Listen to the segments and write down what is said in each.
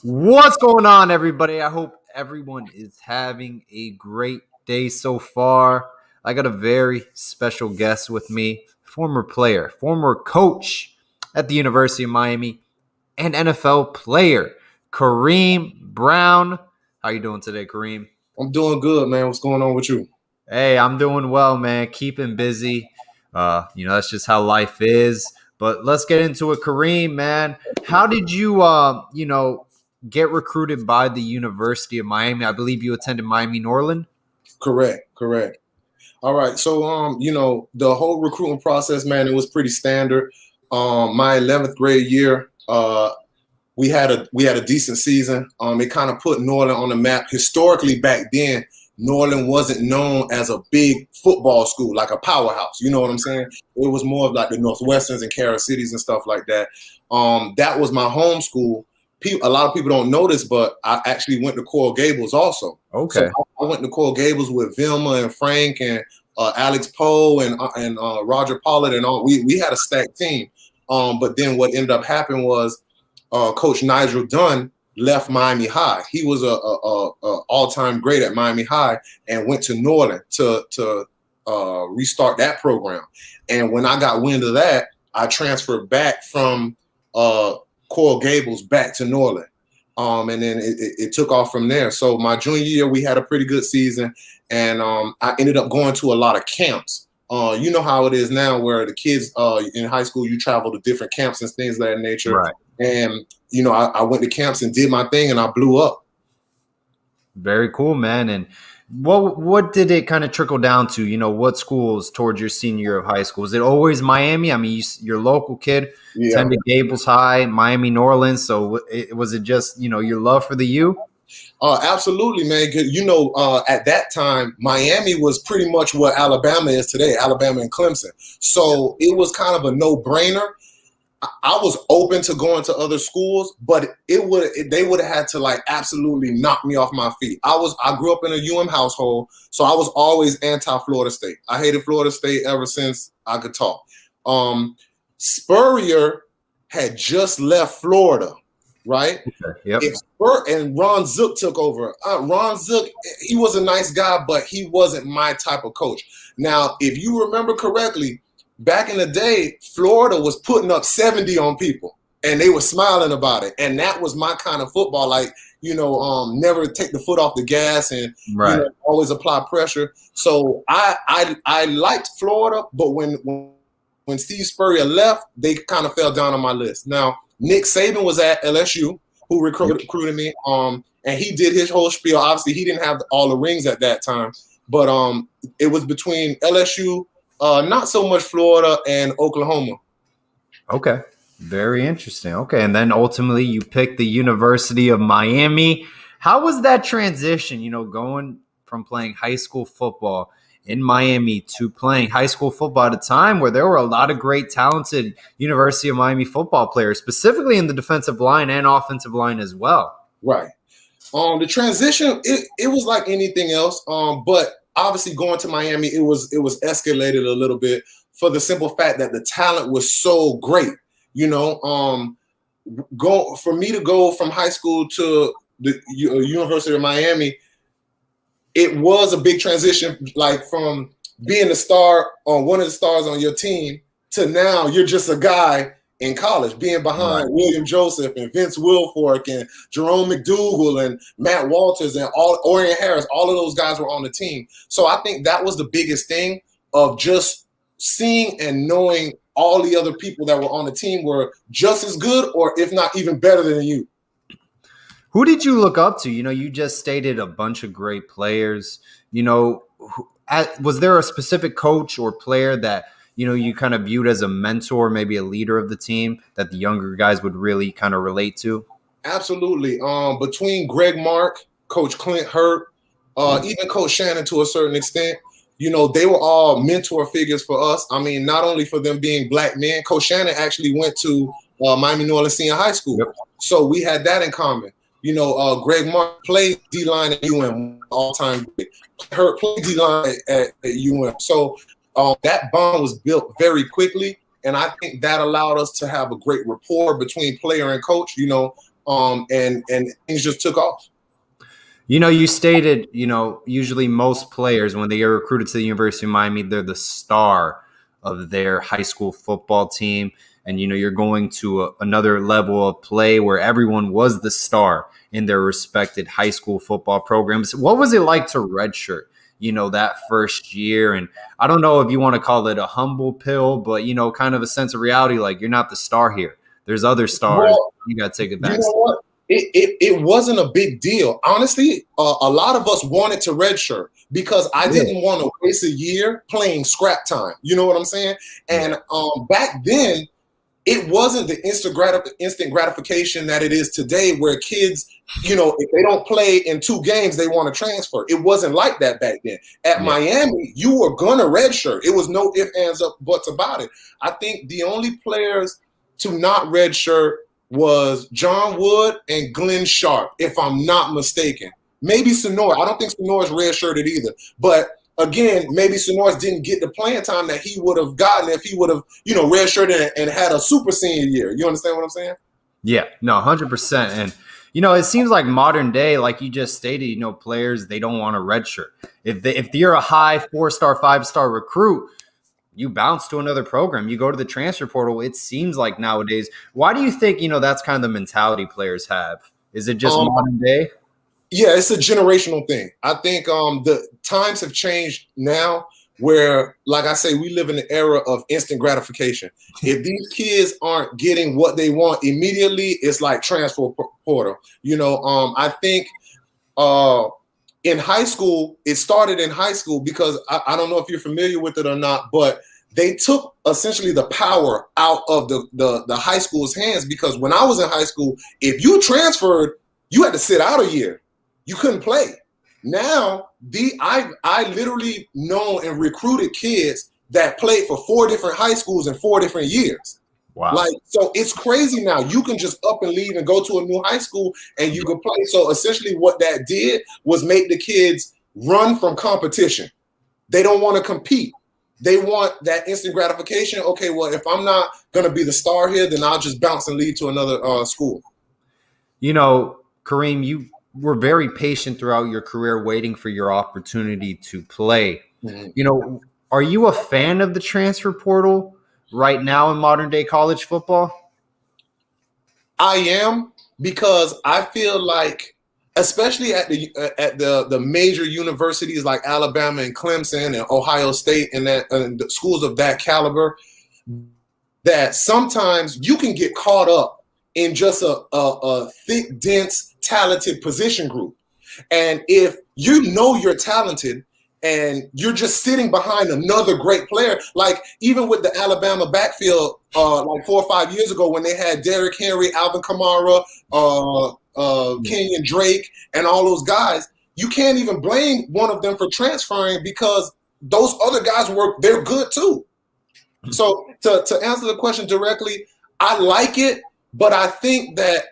What's going on, everybody? I hope everyone is having a great day so far. I got a very special guest with me, former player, former coach at the University of Miami, and NFL player, Kareem Brown. How you doing today, Kareem? I'm doing good, man. What's going on with you? Hey, I'm doing well, man. Keeping busy. That's just how life is. But let's get into it, Kareem, man. How did you get recruited by the University of Miami? I believe you attended Miami Norland. Correct. All right. So, the whole recruiting process, man, it was pretty standard. My 11th grade year, we had a decent season. It kind of put Norland on the map. Historically, back then, Norland wasn't known as a big football school, like a powerhouse. You know what I'm saying? It was more of like the Northwesterns and Carol Cities and stuff like that. That was my home school. A lot of people don't know this, but I actually went to Coral Gables also. So Okay. I went to Coral Gables with Vilma and Frank and Alex Poe and Roger Pollard and all. We had a stacked team. But then what ended up happening was Coach Nigel Dunn left Miami High. He was a all-time great at Miami High and went to Norland to restart that program. And when I got wind of that, I transferred back from Coral Gables back to Norland. And then it took off from there. So my junior year, we had a pretty good season, and I ended up going to a lot of camps. You know how it is now, where the kids in high school, you travel to different camps and things of that nature. Right. And I went to camps and did my thing, and I blew up. Very cool, man. And what did it kind of trickle down to? What schools towards your senior year of high school? Was it always Miami? I mean, you're a local kid, Yeah. attended Gables High, Miami Norland. So was it just your love for the U? Absolutely, man. At that time, Miami was pretty much what Alabama is today, Alabama and Clemson. So it was kind of a no-brainer. I was open to going to other schools, but they would have had to like absolutely knock me off my feet. I grew up in a household, so I was always anti-Florida State. I hated Florida State ever since I could talk. Spurrier had just left Florida, right? Okay. Yep. And Ron Zook took over. Ron Zook, he was a nice guy, but he wasn't my type of coach. Now, if you remember correctly, back in the day, Florida was putting up 70 on people, and they were smiling about it. And that was my kind of football, like, never take the foot off the gas and Right. always apply pressure. So I liked Florida, but when Steve Spurrier left, they kind of fell down on my list. Now, Nick Saban was at LSU, who recruited me, and he did his whole spiel. Obviously, he didn't have all the rings at that time, but it was between LSU, not so much Florida, and Oklahoma. Okay. Very interesting. Okay. And then ultimately you picked the University of Miami. How was that transition, going from playing high school football in Miami to playing high school football at a time where there were a lot of great, talented University of Miami football players, specifically in the defensive line and offensive line as well? Right. The transition, it was like anything else. But obviously going to Miami, it was escalated a little bit for the simple fact that the talent was so great. For me to go from high school to the University of Miami, it was a big transition, like from being the star on one of the stars on your team to now you're just a guy in college, being behind William Joseph and Vince Wilfork and Jerome McDougal and Matt Walters and Orion Harris. All of those guys were on the team. So I think that was the biggest thing, of just seeing and knowing all the other people that were on the team were just as good, or if not even better than you. Who did you look up to? You just stated a bunch of great players. Was there a specific coach or player that you kind of viewed as a mentor, maybe a leader of the team that the younger guys would really kind of relate to? Absolutely. Between Greg Mark, Coach Clint Hurt, even Coach Shannon to a certain extent, they were all mentor figures for us. I mean, not only for them being black men. Coach Shannon actually went to Miami Norland Senior High School. Yep. So we had that in common. Greg Mark played D-line at UM, all-time great. Hurt played D-line at UM. So that bond was built very quickly, and I think that allowed us to have a great rapport between player and coach. and things just took off. You stated, usually most players, when they get recruited to the University of Miami, they're the star of their high school football team. And, you're going to another level of play where everyone was the star in their respected high school football programs. What was it like to redshirt, that first year? And I don't know if you want to call it a humble pill, but, kind of a sense of reality, like you're not the star here. There's other stars. Well, you got to take it you back. know what? It wasn't a big deal. Honestly, a lot of us wanted to redshirt because I didn't want to waste a year playing scrap time. You know what I'm saying? And back then, it wasn't the instant gratification that it is today, where kids, if they don't play in 2 games, they want to transfer. It wasn't like that back then. At Miami, you were gonna redshirt. It was no ifs, ands, buts about it. I think the only players to not redshirt was John Wood and Glenn Sharp, if I'm not mistaken. Maybe Sonora. I don't think Sonora's redshirted either. But again, maybe Sonora's didn't get the playing time that he would have gotten if he would have, redshirted and had a super senior year. You understand what I'm saying? Yeah, no, 100%. And, it seems like modern day, like you just stated, players, they don't want a redshirt. If you're a high 4-star, 5-star recruit, you bounce to another program. You go to the transfer portal. It seems like nowadays. Why do you think, that's kind of the mentality players have? Is it just modern day? Yeah, it's a generational thing. I think the times have changed now where, like I say, we live in the era of instant gratification. If these kids aren't getting what they want immediately, it's like transfer portal. I think in high school, it started in high school because I don't know if you're familiar with it or not, but they took essentially the power out of the high school's hands, because when I was in high school, if you transferred, you had to sit out a year. You couldn't play. Now, I literally know and recruited kids that played for 4 different high schools in 4 different years. Wow. Like, so it's crazy now. You can just up and leave and go to a new high school and you can play. So essentially what that did was make the kids run from competition. They don't want to compete. They want that instant gratification. Okay, well, if I'm not going to be the star here, then I'll just bounce and leave to another school. Kareem, you were very patient throughout your career waiting for your opportunity to play. Mm-hmm. Are you a fan of the transfer portal right now in modern day college football? I am, because I feel like, especially at the major universities like Alabama and Clemson and Ohio State and the schools of that caliber, that sometimes you can get caught up in just a thick, dense, talented position group. And if you're talented and you're just sitting behind another great player, like even with the Alabama backfield like 4 or 5 years ago when they had Derrick Henry, Alvin Kamara, Kenyon Drake, and all those guys, you can't even blame one of them for transferring because those other guys they're good too. So to answer the question directly, I like it, but I think that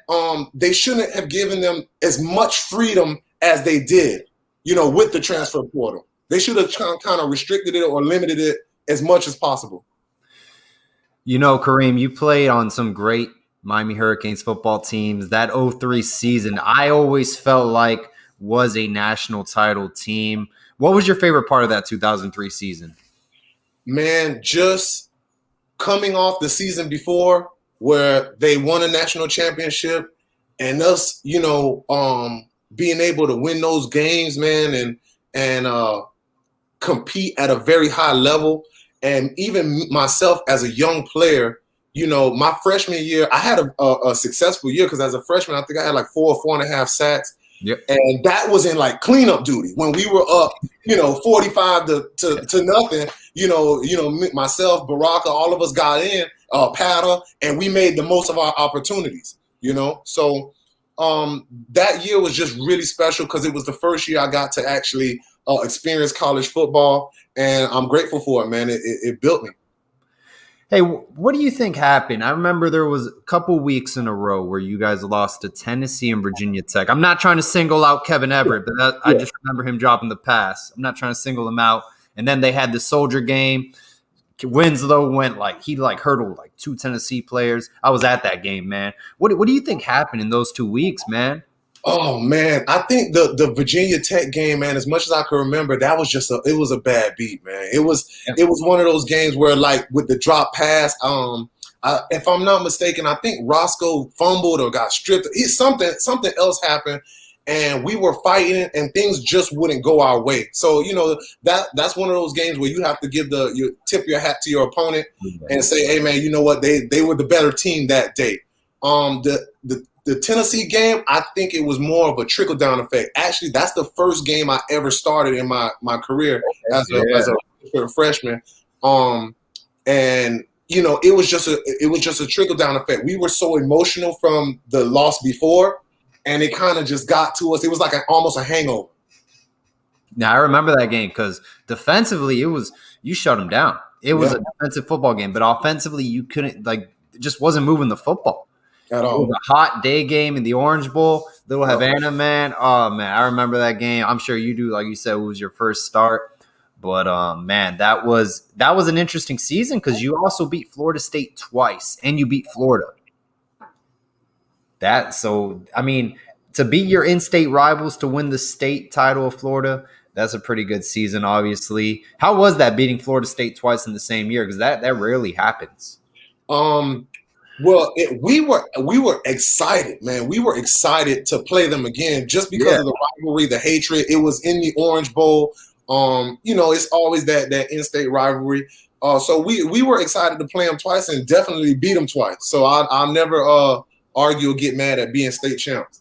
they shouldn't have given them as much freedom as they did, with the transfer portal. They should have kind of restricted it or limited it as much as possible. Kareem, you played on some great Miami Hurricanes football teams. That 2003 season, I always felt like was a national title team. What was your favorite part of that 2003 season? Man, just coming off the season before where they won a national championship and us, being able to win those games, man, and compete at a very high level. And even myself as a young player, my freshman year, I had a successful year because as a freshman, I think I had like 4 or 4.5 sacks. Yep. And that was in like cleanup duty when we were up, 45 to nothing. Myself, Baraka, all of us got in, Pata, and we made the most of our opportunities. So that year was just really special because it was the first year I got to actually experience college football, and I'm grateful for it, man. It built me. Hey, what do you think happened? I remember there was a couple weeks in a row where you guys lost to Tennessee and Virginia Tech. I'm not trying to single out Kevin Everett, but I just remember him dropping the pass. I'm not trying to single him out. And then they had the Soldier game. Winslow went he hurdled like 2 Tennessee players. I was at that game, man. What do you think happened in those 2 weeks, man? Oh man, I think the Virginia Tech game, man, as much as I can remember, that was it was a bad beat, man. It was one of those games where like with the drop pass, if I'm not mistaken, I think Roscoe fumbled or got stripped. Something else happened, and we were fighting, and things just wouldn't go our way. So that's one of those games where you have to you tip your hat to your opponent and say, hey man, you know what, they were the better team that day. The Tennessee game, I think it was more of a trickle down effect. Actually, that's the first game I ever started in my career as a freshman. And it was just a trickle down effect. We were so emotional from the loss before, and it kind of just got to us. It was like almost a hangover. Now I remember that game because defensively, you shut them down. It was a defensive football game, but offensively, you couldn't it just wasn't moving the football. At all. It was a hot day game in the Orange Bowl. Little Havana, man. Oh, man, I remember that game. I'm sure you do. Like you said, it was your first start. But, man, that was an interesting season because you also beat Florida State twice, and you beat Florida. To beat your in-state rivals to win the state title of Florida, that's a pretty good season, obviously. How was that, beating Florida State twice in the same year? Because that rarely happens. Well, we were excited, man. We were excited to play them again just because of the rivalry, the hatred. It was in the Orange Bowl. It's always that in-state rivalry. So we were excited to play them twice and definitely beat them twice. So I'll never argue or get mad at being state champs.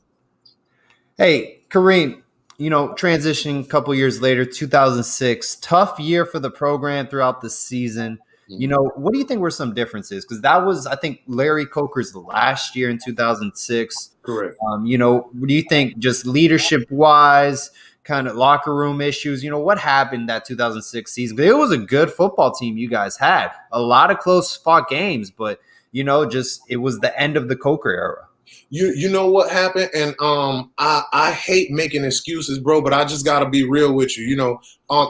Hey, Kareem, transitioning a couple years later, 2006, tough year for the program throughout the season. What do you think were some differences? Because that was, I think, Larry Coker's last year in 2006. Correct. What do you think, just leadership-wise, kind of locker room issues? What happened that 2006 season? It was a good football team you guys had. A lot of close-fought games, but, it was the end of the Coker era. You know what happened? And I hate making excuses, bro, but I just got to be real with you.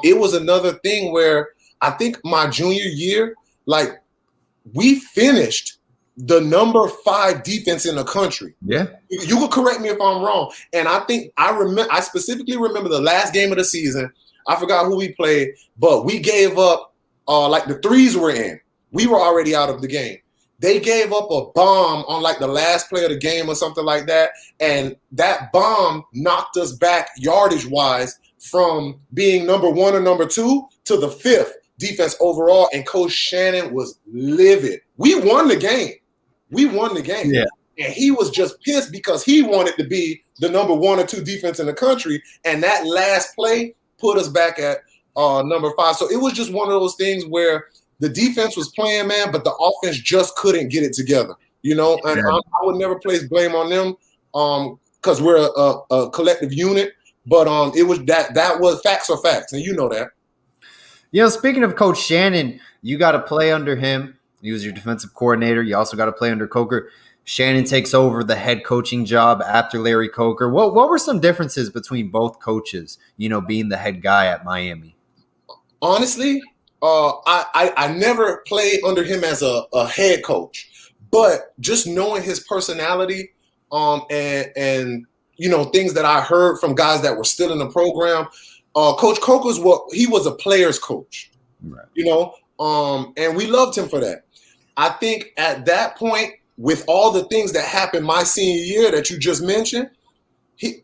It was another thing where I think my junior year, we finished the number 5 defense in the country. Yeah. You could correct me if I'm wrong. And I think I specifically remember the last game of the season. I forgot who we played, but we gave up the threes were in. We were already out of the game. They gave up a bomb on the last play of the game or something like that. And that bomb knocked us back yardage-wise from being number 1 or number 2 to the 5th defense overall. And Coach Shannon was livid. We won the game. Yeah. And he was just pissed because he wanted to be the number 1 or 2 defense in the country. And that last play put us back at number 5. So it was just one of those things where the defense was playing, man, but the offense just couldn't get it together, And I would never place blame on them because we're a collective unit. But it was that was facts are facts, and you know that. Speaking of Coach Shannon, you got to play under him. He was your defensive coordinator. You also got to play under Coker. Shannon takes over the head coaching job after Larry Coker. What were some differences between both coaches, being the head guy at Miami? Honestly, I never played under him as a head coach, but just knowing his personality and things that I heard from guys that were still in the program, Coach Coker's he was a player's coach, right. And we loved him for that. I think at that point, with all the things that happened my senior year that you just mentioned,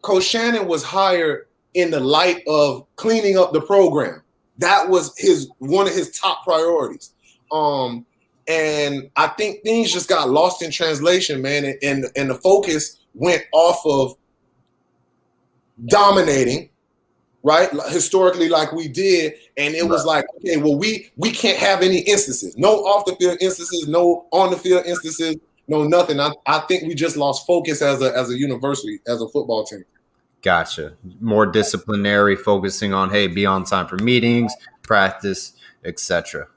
Coach Shannon was hired in the light of cleaning up the program. That was one of his top priorities. And I think things just got lost in translation, man. And the focus went off of dominating, right? Historically, like we did. And it was like, okay, well, we can't have any instances. No off the field instances, no on the field instances, no nothing. I think we just lost focus as a university, as a football team. Gotcha. More disciplinary, focusing on, hey, be on time for meetings, practice, etc.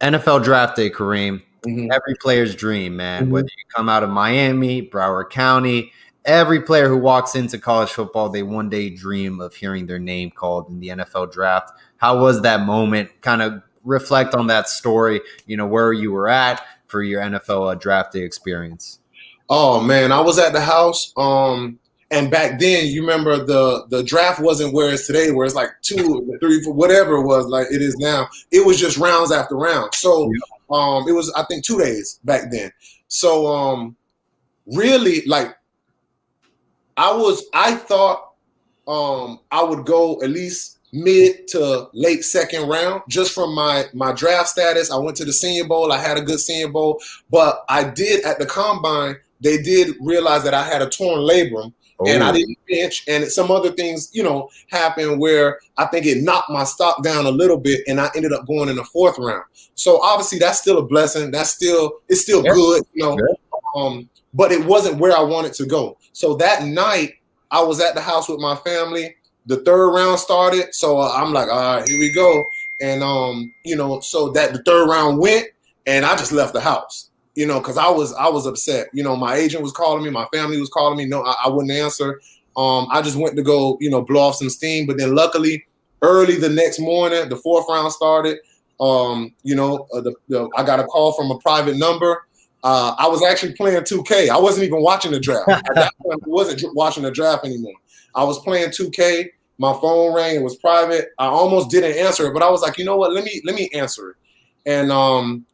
NFL draft day, Kareem. Mm-hmm. Every player's dream, man. Mm-hmm. Whether you come out of Miami, Broward County, every player who walks into college football, they one day dream of hearing their name called in the NFL draft. How was that moment kind of reflect on that story, where you were at for your NFL draft day experience. Oh man, I was at the house. And back then, you remember the draft wasn't where it's today, where it's like 2, 3, 4, whatever it was, like it is now. It was just rounds after round. So it was, I think, 2 days back then. So really, like I thought I would go at least mid to late second round just from my draft status. I went to the Senior Bowl. I had a good Senior Bowl, but I did at the combine. They did realize that I had a torn labrum. And I didn't bench, and some other things, happened where I think it knocked my stock down a little bit, and I ended up going in the 4th round. So obviously, that's still a blessing. It's still good, but it wasn't where I wanted to go. So that night, I was at the house with my family. The 3rd round started, so I'm like, all right, here we go. And so that the 3rd round went, and I just left the house. Because I was upset. My agent was calling me, my family was calling me. No, I wouldn't answer. I just went to go, blow off some steam. But then luckily, early the next morning, the 4th round started. I got a call from a private number. I was actually playing 2K. I wasn't even watching the draft. At that point, I wasn't watching the draft anymore. I was playing 2K. My phone rang. It was private. I almost didn't answer it, but I was like, you know what? Let me answer it. And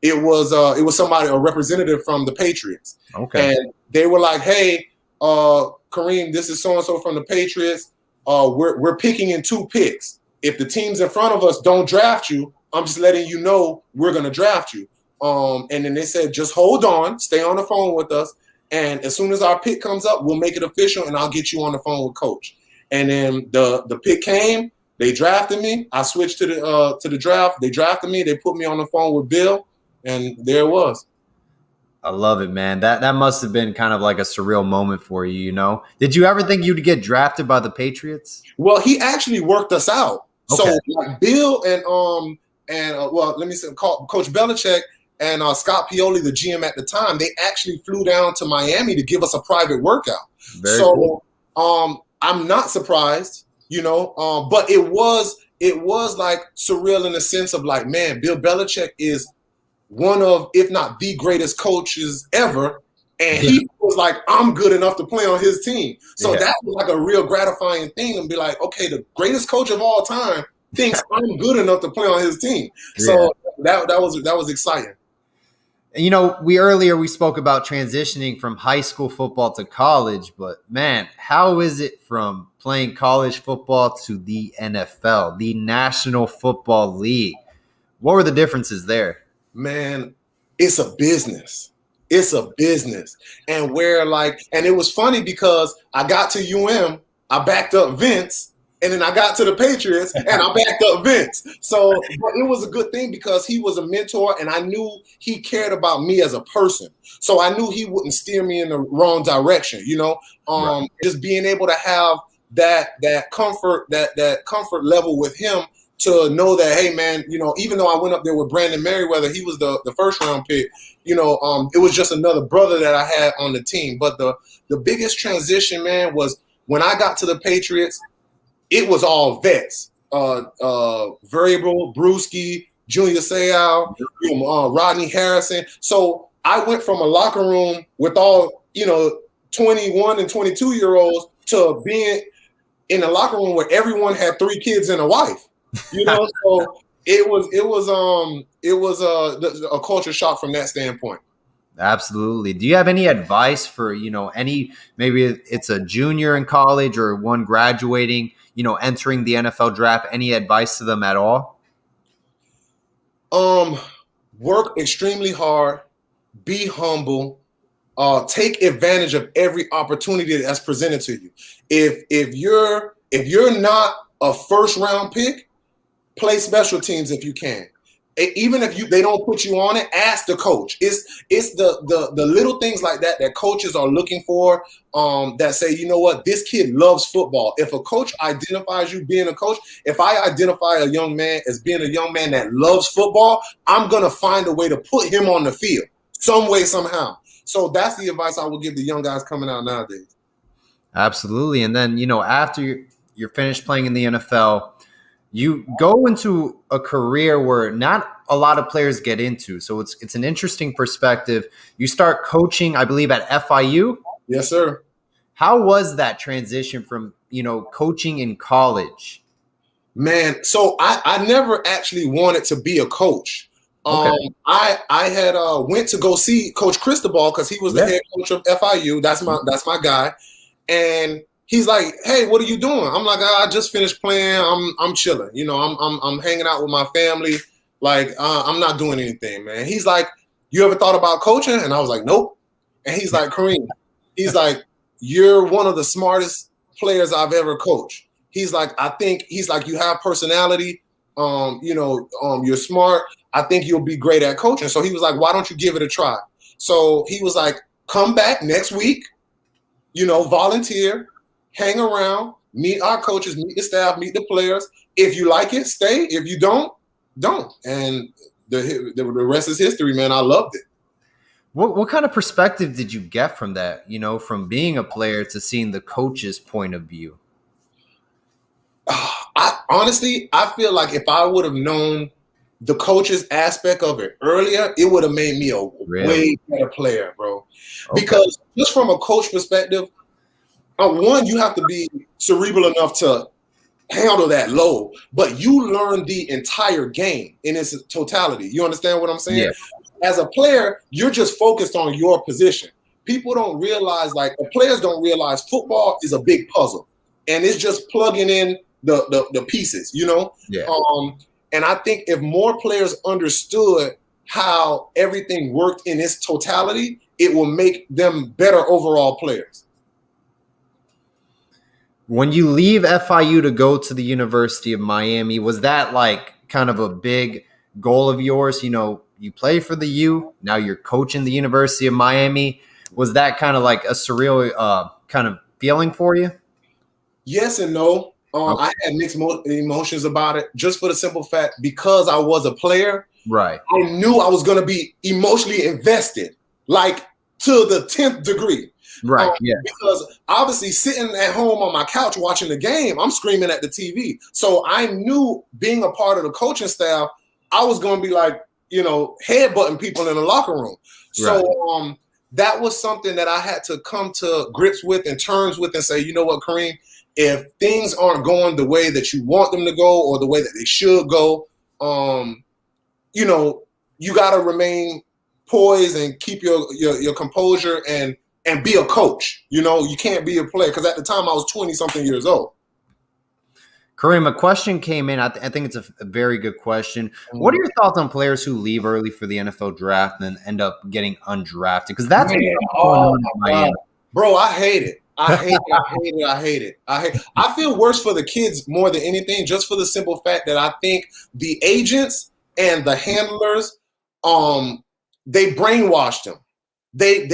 it was somebody, a representative from the Patriots. Okay. And they were like, hey, Kareem, this is so-and-so from the Patriots. We're picking in 2 picks. If the teams in front of us don't draft you, I'm just letting you know we're going to draft you. And then they said, just hold on, stay on the phone with us. And as soon as our pick comes up, we'll make it official and I'll get you on the phone with coach. And then the pick came. They drafted me. I switched to the draft. They drafted me. They put me on the phone with Bill, and there it was. I love it, man. That must have been kind of like a surreal moment for you, Did you ever think you'd get drafted by the Patriots? Well, he actually worked us out. Okay. So like Bill and let me say, Coach Belichick and Scott Pioli, the GM at the time, they actually flew down to Miami to give us a private workout. Very cool. I'm not surprised. But it was like surreal in the sense of like, man, Bill Belichick is one of, if not the greatest coaches ever. And he was like, I'm good enough to play on his team. So that was like a real gratifying thing and be like, okay, the greatest coach of all time thinks I'm good enough to play on his team. So that was exciting. We spoke about transitioning from high school football to college, but man, how is it from playing college football to the NFL, the National Football League? What were the differences there? Man, it's a business. It's a business. And and it was funny because I got to I backed up Vince. And then I got to the Patriots and I backed up Vince. So but it was a good thing because he was a mentor and I knew he cared about me as a person. So I knew he wouldn't steer me in the wrong direction, Just being able to have that comfort, that comfort level with him to know that, hey man, even though I went up there with Brandon Merriweather, he was the 1st round pick, it was just another brother that I had on the team. But the biggest transition, man, was when I got to the Patriots. It was all vets, Variable, Brewski, Junior Seau, Rodney Harrison. So I went from a locker room with all, 21 and 22-year-olds to being in a locker room where everyone had 3 kids and a wife. So it was a culture shock from that standpoint. Absolutely. Do you have any advice for, maybe it's a junior in college or one graduating, entering the NFL draft? Any advice to them at all? Work extremely hard, be humble, take advantage of every opportunity that's presented to you. If you're not a 1st round pick, play special teams if you can. Even if they don't put you on it, ask the coach. It's the little things like that coaches are looking for, that say, you know what, this kid loves football. If a coach identifies you being a coach, if I identify a young man as being a young man that loves football, I'm going to find a way to put him on the field some way, somehow. So that's the advice I would give the young guys coming out nowadays. Absolutely. And then, after you're finished playing in the NFL, you go into a career where not a lot of players get into. So it's an interesting perspective. You start coaching, I believe, at FIU. Yes, sir. How was that transition from, coaching in college? Man, so I never actually wanted to be a coach. Okay. I had went to go see Coach Cristobal because he was the head coach of FIU. That's my guy. And he's like, "Hey, what are you doing?" I'm like, "I just finished playing. I'm chilling. I'm hanging out with my family. Like, I'm not doing anything, man." He's like, "You ever thought about coaching?" And I was like, "Nope." And he's like, "Kareem," he's like, "You're one of the smartest players I've ever coached." He's like, "You have personality. You're smart. I think you'll be great at coaching." So he was like, "Why don't you give it a try?" So he was like, "Come back next week, volunteer, hang around, meet our coaches, meet the staff, meet the players. If you like it, stay. If you don't." And the rest is history, man. I loved it. What kind of perspective did you get from that, from being a player to seeing the coach's point of view? I feel like if I would have known the coach's aspect of it earlier, it would have made me a way better player, bro. Okay. Because just from a coach perspective, one, you have to be cerebral enough to handle that load, but you learn the entire game in its totality. You understand what I'm saying? Yeah. As a player, you're just focused on your position. People don't realize, the players don't realize football is a big puzzle, and it's just plugging in the pieces, Yeah. And I think if more players understood how everything worked in its totality, it will make them better overall players. When you leave FIU to go to the University of Miami, was that kind of a big goal of yours? You play for the U, now you're coaching the University of Miami. Was that kind of like a surreal kind of feeling for you? Yes and no. Okay. I had mixed emotions about it, just for the simple fact, because I was a player, right? I knew I was going to be emotionally invested, to the 10th degree. Right. Yeah. Because obviously sitting at home on my couch watching the game, I'm screaming at the TV. So I knew being a part of the coaching staff, I was going to be headbutting people in the locker room. So right. That was something that I had to come to grips with and terms with and say, you know what, Kareem, if things aren't going the way that you want them to go or the way that they should go, you got to remain poised and keep your composure and be a coach. You can't be a player, because at the time I was 20-something years old. Kareem, a question came in. I think it's a very good question. Mm-hmm. What are your thoughts on players who leave early for the NFL draft and then end up getting undrafted? Because that's bro, I hate it. I hate it. I feel worse for the kids more than anything, just for the simple fact that I think the agents and the handlers, they brainwashed them. They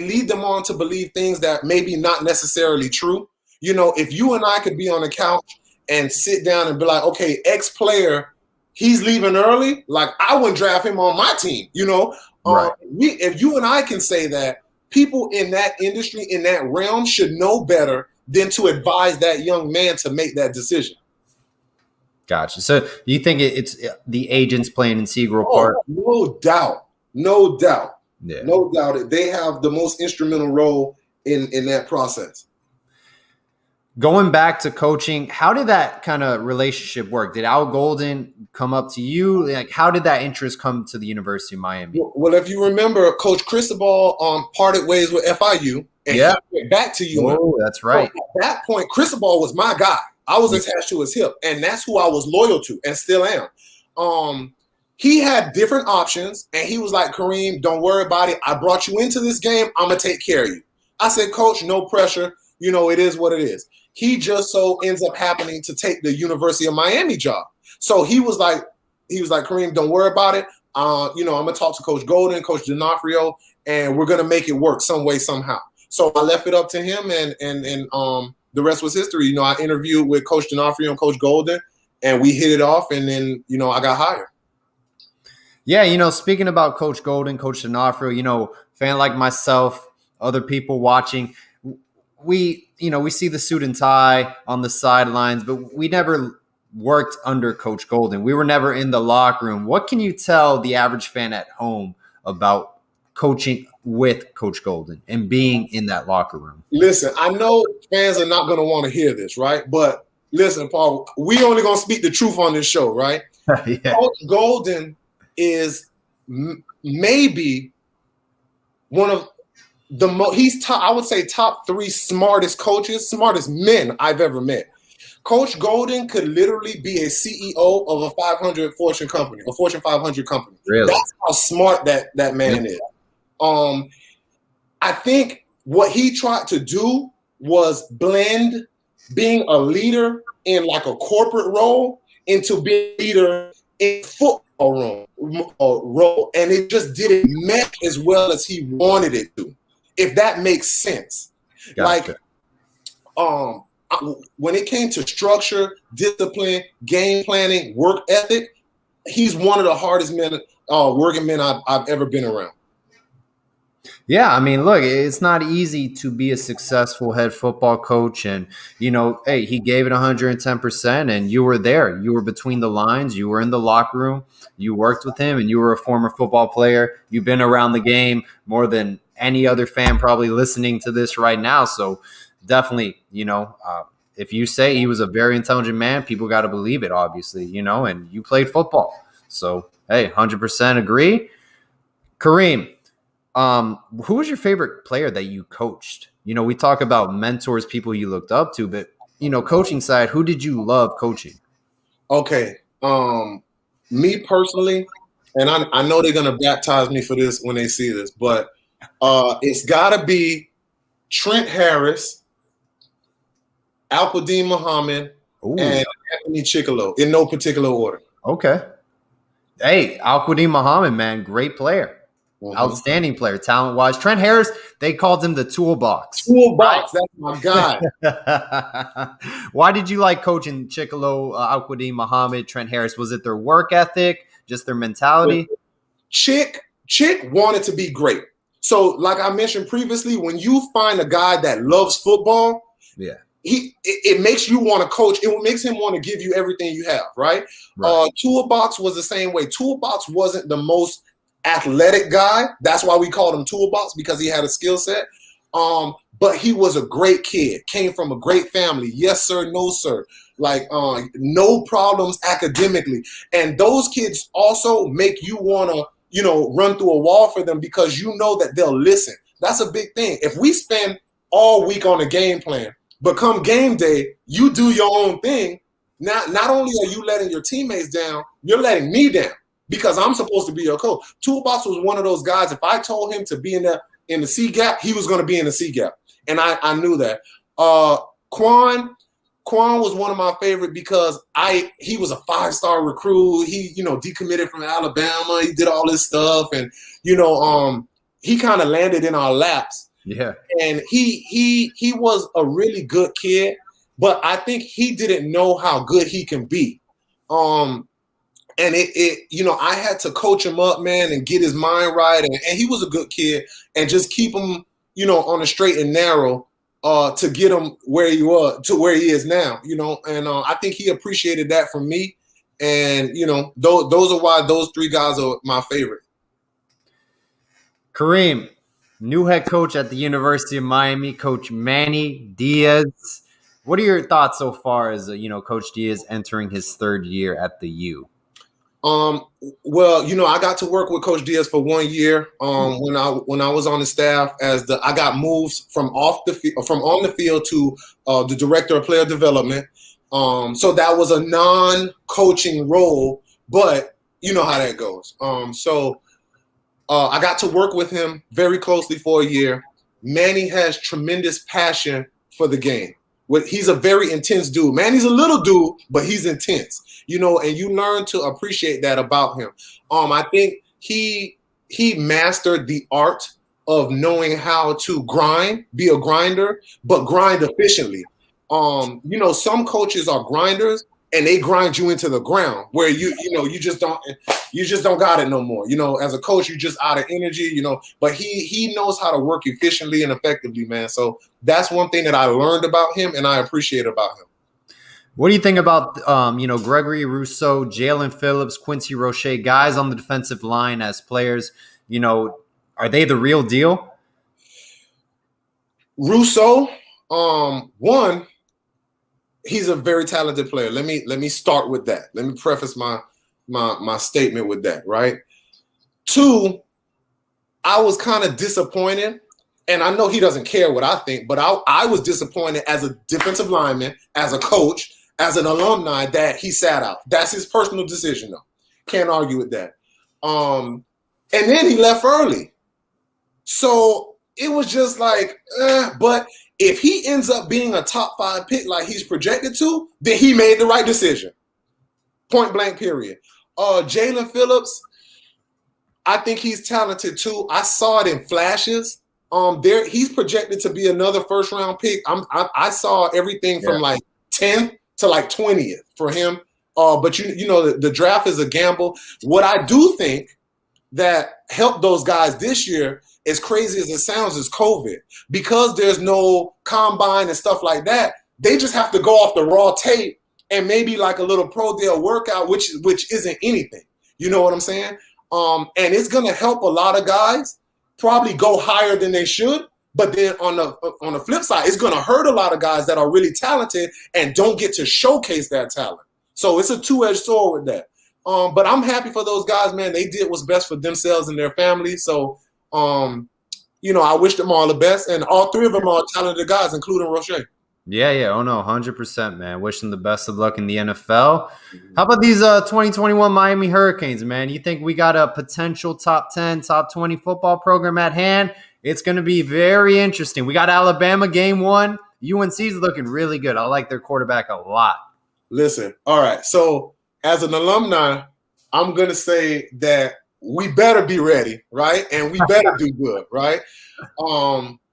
lead them on to believe things that maybe not necessarily true. If you and I could be on the couch and sit down and be like, okay, X player, he's leaving early, I wouldn't draft him on my team. Right. If you and I can say that, people in that industry, in that realm, should know better than to advise that young man to make that decision. Gotcha. So you think it's the agents playing an integral part? No doubt. No doubt. Yeah. No doubt. They have the most instrumental role in that process. Going back to coaching, how did that kind of relationship work? Did Al Golden come up to you? How did that interest come to the University of Miami? Well, if you remember, Coach Cristobal parted ways with FIU and he went back to you. Oh, that's right. So at that point, Cristobal was my guy. I was attached to his hip, and that's who I was loyal to and still am. He had different options, and he was like, Kareem, don't worry about it. I brought you into this game. I'm going to take care of you. I said, Coach, no pressure. It is what it is. He just so ends up happening to take the University of Miami job. So he was like, Kareem, don't worry about it. I'm going to talk to Coach Golden, Coach D'Onofrio, and we're going to make it work some way, somehow. So I left it up to him, and the rest was history. I interviewed with Coach D'Onofrio and Coach Golden, and we hit it off, and then, I got hired. Yeah, speaking about Coach Golden, Coach D'Onofrio, fan like myself, other people watching, we see the suit and tie on the sidelines, but we never worked under Coach Golden. We were never in the locker room. What can you tell the average fan at home about coaching with Coach Golden and being in that locker room? Listen, I know fans are not going to want to hear this, right? But listen, Paul, we only going to speak the truth on this show, right? Yeah. Coach Golden is maybe one of the most, he's top, I would say top 3 smartest coaches, smartest men I've ever met. Coach Golden could literally be a CEO of a 500 Fortune company, a Fortune 500 company. Really? That's how smart that man is. I think what he tried to do was blend being a leader in like a corporate role into being a leader in football role, and it just didn't mesh as well as he wanted it to, if that makes sense. Gotcha. Like, when it came to structure, discipline, game planning, work ethic, he's one of the hardest men, working men I've ever been around. Yeah, I mean, look, it's not easy to be a successful head football coach. And, you know, hey, he gave it 110%, and you were there. You were between the lines. You were in the locker room. You worked with him, and you were a former football player. You've been around the game more than any other fan probably listening to this right now. So definitely, you know, if you say he was a very intelligent man, people got to believe it, obviously, you know, and you played football. So, hey, 100% agree. Kareem, who was your favorite player that you coached? You know, we talk about mentors, people you looked up to, but, you know, coaching side, who did you love coaching? Okay. Me personally, and I know they're going to baptize me for this when they see this, but it's got to be Trent Harris, Al-Qadim Muhammad, and Anthony Chickalo, in no particular order. Okay. Hey, Al-Qadim Muhammad, man, great player. Mm-hmm. Outstanding player, talent-wise. Trent Harris, they called him the toolbox. Toolbox, that's my guy. Why did you like coaching Chickalo, Al-Qadim Muhammad, Trent Harris? Was it their work ethic, just their mentality? Chick wanted to be great. So, like I mentioned previously, when you find a guy that loves football, yeah, it makes you want to coach. It makes him want to give you everything you have, right? Toolbox was the same way. Toolbox wasn't the most athletic guy. That's why we called him Toolbox, because he had a skill set. But he was a great kid, came from a great family. Yes, sir, no, sir. Like, no problems academically. And those kids also make you want to, you know, run through a wall for them, because you know that they'll listen. That's a big thing. If we spend all week on a game plan, but come game day, you do your own thing. Not only are you letting your teammates down, you're letting me down, because I'm supposed to be your coach. Toolbox was one of those guys. If I told him to be in the C gap, he was going to be in the C gap, and I knew that. Quan was one of my favorite, because he was a 5-star recruit. He, you know, decommitted from Alabama. He did all this stuff, and you know, he kind of landed in our laps. Yeah, and he was a really good kid, but I think he didn't know how good he can be. And it you know, I had to coach him up, man, and get his mind right. And he was a good kid, and just keep him, you know, on the straight and narrow to get him where he was to where he is now, you know. And I think he appreciated that from me. And, you know, those are why those 3 guys are my favorite. Kareem, new head coach at the University of Miami, Coach Manny Diaz. What are your thoughts so far as, you know, Coach Diaz entering his 3rd year at the U? Well, you know, I got to work with Coach Diaz for 1 year. When I was on the staff, I got moved from on the field to the director of player development. So that was a non-coaching role, but you know how that goes. So I got to work with him very closely for a year. Manny has tremendous passion for the game. He's a very intense dude. Manny's a little dude, but he's intense, you know, and you learn to appreciate that about him. I think he mastered the art of knowing how to grind, be a grinder, but grind efficiently. You know, some coaches are grinders, and they grind you into the ground, where you just don't got it no more. You know, as a coach, you're just out of energy, you know, but he knows how to work efficiently and effectively, man. So that's one thing that I learned about him and I appreciate about him. What do you think about Gregory Rousseau, Jalen Phillips, Quincy Roche, guys on the defensive line as players? Are they the real deal? Rousseau, one, he's a very talented player. Let me start with that. Let me preface my statement with that, right? Two, I was kind of disappointed, and I know he doesn't care what I think, but I was disappointed as a defensive lineman, as a coach, as an alumni that he sat out. That's his personal decision, though. Can't argue with that. And then he left early. So it was just like, but if he ends up being a top 5 pick like he's projected to, then he made the right decision. Point blank, period. Jalen Phillips, I think he's talented too. I saw it in flashes. He's projected to be another first round pick. I saw everything from like 10th to like 20th for him. But the draft is a gamble. What I do think that helped those guys this year, as crazy as it sounds, is COVID. Because there's no combine and stuff like that, they just have to go off the raw tape and maybe like a little pro day workout, which isn't anything. You know what I'm saying? And it's going to help a lot of guys probably go higher than they should. But then on the flip side, it's going to hurt a lot of guys that are really talented and don't get to showcase that talent. So it's a two-edged sword with that. But I'm happy for those guys, man. They did what's best for themselves and their families. So, I wish them all the best. And all 3 of them are talented guys, including Roche. Yeah. Oh, no, 100%, man. Wish them the best of luck in the NFL. How about these 2021 Miami Hurricanes, man? You think we got a potential top 10, top 20 football program at hand? It's going to be very interesting. We got Alabama game 1. UNC's looking really good. I like their quarterback a lot. Listen, all right. So as an alumni, I'm going to say that we better be ready, right? And we better do good, right?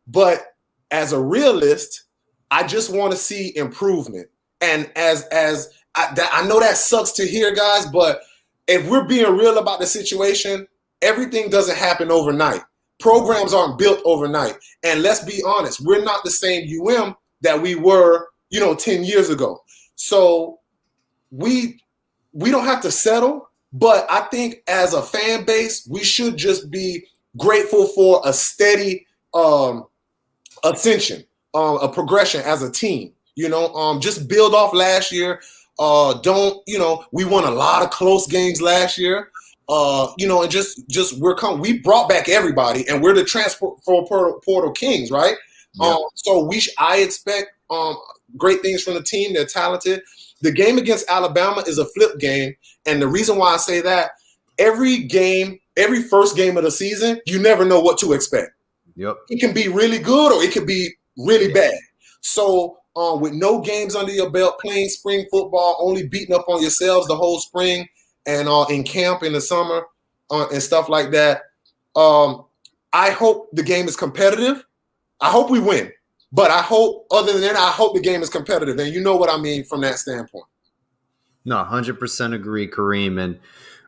But as a realist, I just want to see improvement. And I know that sucks to hear, guys, but if we're being real about the situation, everything doesn't happen overnight. Programs aren't built overnight. And let's be honest, we're not the same UM that we were, 10 years ago. So we don't have to settle, but I think as a fan base, we should just be grateful for a steady ascension, a progression as a team. Just build off last year. We won a lot of close games last year. And we brought back everybody, and we're the transfer portal kings, right? Yep. I expect great things from the team. They're talented. The game against Alabama is a flip game, and the reason why I say that, every first game of the season, you never know what to expect. Yep. It can be really good or it can be really bad. So with no games under your belt, playing spring football, only beating up on yourselves the whole spring, and in camp in the summer and stuff like that, I hope the game is competitive. I hope we win. But I hope, other than that, I hope the game is competitive. And you know what I mean from that standpoint. No, 100% agree, Kareem. And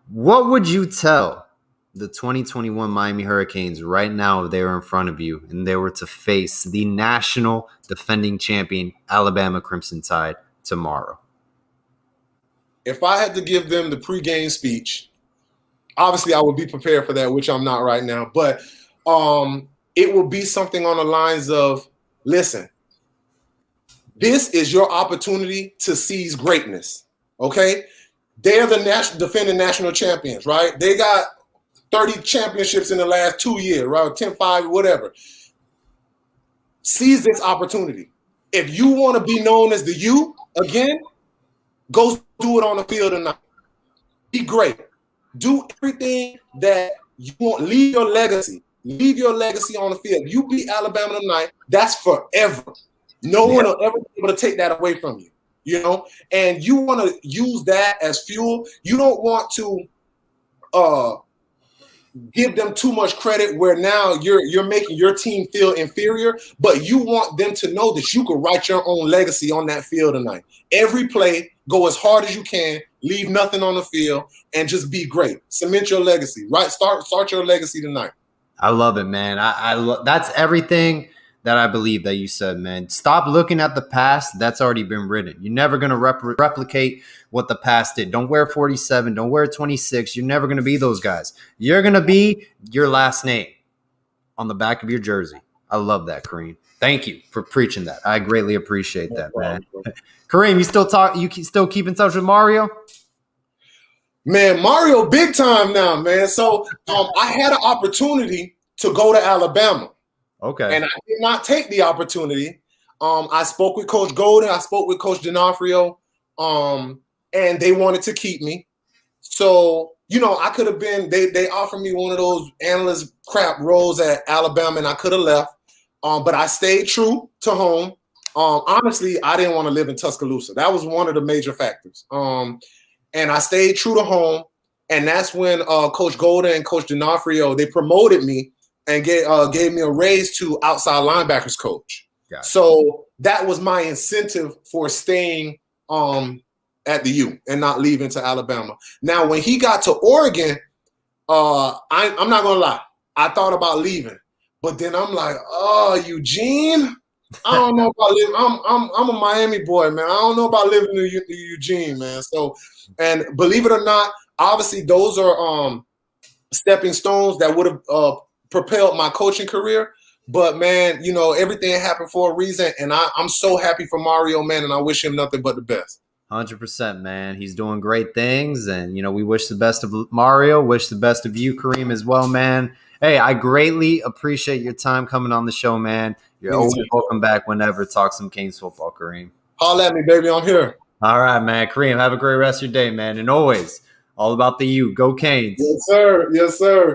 what would you tell the 2021 Miami Hurricanes right now if they were in front of you and they were to face the national defending champion Alabama Crimson Tide tomorrow? If I had to give them the pregame speech, obviously I would be prepared for that, which I'm not right now. But it will be something on the lines of, listen, this is your opportunity to seize greatness, okay? They're the defending national champions, right? They got 30 championships in the last 2 years, right? 10-5, whatever. Seize this opportunity. If you want to be known as the U again, go do it on the field tonight. Be great. Do everything that you want. Leave your legacy. Leave your legacy on the field. You beat Alabama tonight, that's forever. No one will ever be able to take that away from you, And you want to use that as fuel. You don't want to give them too much credit where now you're making your team feel inferior, but you want them to know that you can write your own legacy on that field tonight. Every play, go as hard as you can, leave nothing on the field, and just be great. Cement your legacy, right? Start your legacy tonight. I love it, man. That's everything that I believe that you said, man. Stop looking at the past. That's already been written. You're never going to replicate what the past did. Don't wear 47. Don't wear 26. You're never going to be those guys. You're going to be your last name on the back of your jersey. I love that, Kareem. Thank you for preaching that. I greatly appreciate that, man. Kareem, you still keep in touch with Mario? Man, Mario big time now, man. So I had an opportunity to go to Alabama. Okay. And I did not take the opportunity. I spoke with Coach Golden. I spoke with Coach D'Onofrio. And they wanted to keep me. So, I could have been, they offered me one of those analyst crap roles at Alabama, and I could have left. But I stayed true to home. Honestly, I didn't want to live in Tuscaloosa. That was one of the major factors. And I stayed true to home. And that's when Coach Golden and Coach D'Onofrio, they promoted me and gave me a raise to outside linebackers coach. Gotcha. So that was my incentive for staying at the U and not leaving to Alabama. Now, when he got to Oregon, I'm not going to lie. I thought about leaving. But then I'm like, Eugene? I don't know about living. I'm a Miami boy, man. I don't know about living in Eugene, man. So, and believe it or not, obviously those are stepping stones that would have propelled my coaching career. But man, everything happened for a reason, and I'm so happy for Mario, man, and I wish him nothing but the best. 100%, man. He's doing great things, and we wish the best of Mario. Wish the best of you, Kareem, as well, man. Hey, I greatly appreciate your time coming on the show, man. You're always welcome back whenever. Talk some Kings football, Kareem. Holla at me, baby. I'm here. All right, man. Kareem, have a great rest of your day, man. And always all about the U. Go Canes. Yes, sir. Yes, sir.